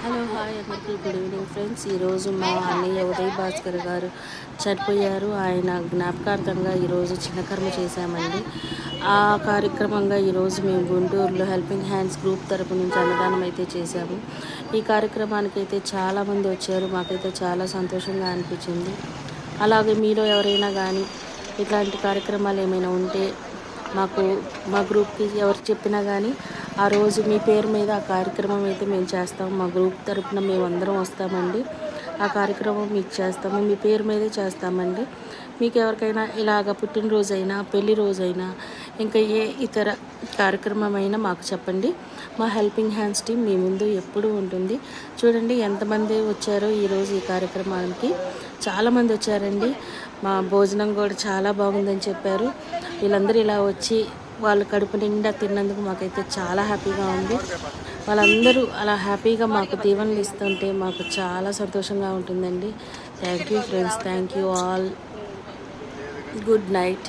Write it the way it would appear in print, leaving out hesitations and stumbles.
Hello hi అందరికీ good evening friends. ఈరోజు మా అన్నయ్య ఉదయ్ భాస్కర్ గారు చనిపోయారు. ఆయన జ్ఞాపకార్థంగా ఈరోజు చిన్న కర్మ చేశామండి. ఆ కార్యక్రమంగా ఈరోజు మేము గుంటూరులో హెల్పింగ్ హ్యాండ్స్ గ్రూప్ తరపు నుంచి అన్నదానం అయితే చేశాము. ఈ కార్యక్రమానికి అయితే చాలామంది వచ్చారు. మాకైతే చాలా సంతోషంగా అనిపించింది. అలాగే మీలో ఎవరైనా కానీ ఇట్లాంటి కార్యక్రమాలు ఏమైనా ఉంటే మాకు మా గ్రూప్కి ఎవరు చెప్పినా కానీ ఆ రోజు మీ పేరు మీద ఆ కార్యక్రమం అయితే మేము చేస్తాము. మా గ్రూప్ తరపున మేమందరం వస్తామండి. ఆ కార్యక్రమం మీకు చేస్తాము, మీ పేరు మీదే చేస్తామండి. మీకు ఎవరికైనా ఇలాగ పుట్టినరోజైనా పెళ్లి రోజైనా ఇంకా ఏ ఇతర కార్యక్రమం అయినా మాకు చెప్పండి. మా హెల్పింగ్ హ్యాండ్స్ టీం మీ ముందు ఎప్పుడూ ఉంటుంది. చూడండి ఎంతమంది వచ్చారో ఈరోజు ఈ కార్యక్రమానికి. చాలామంది వచ్చారండి. మా భోజనం కూడా చాలా బాగుందని చెప్పారు. వీళ్ళందరూ ఇలా వచ్చి వాళ్ళు కడుపు నిండా తిన్నందుకు మాకైతే చాలా హ్యాపీగా ఉంది. వాళ్ళందరూ అలా హ్యాపీగా మాకు దీవెనలు ఇస్తుంటే మాకు చాలా సంతోషంగా ఉంటుందండి. Thank you friends, thank you all. Good night.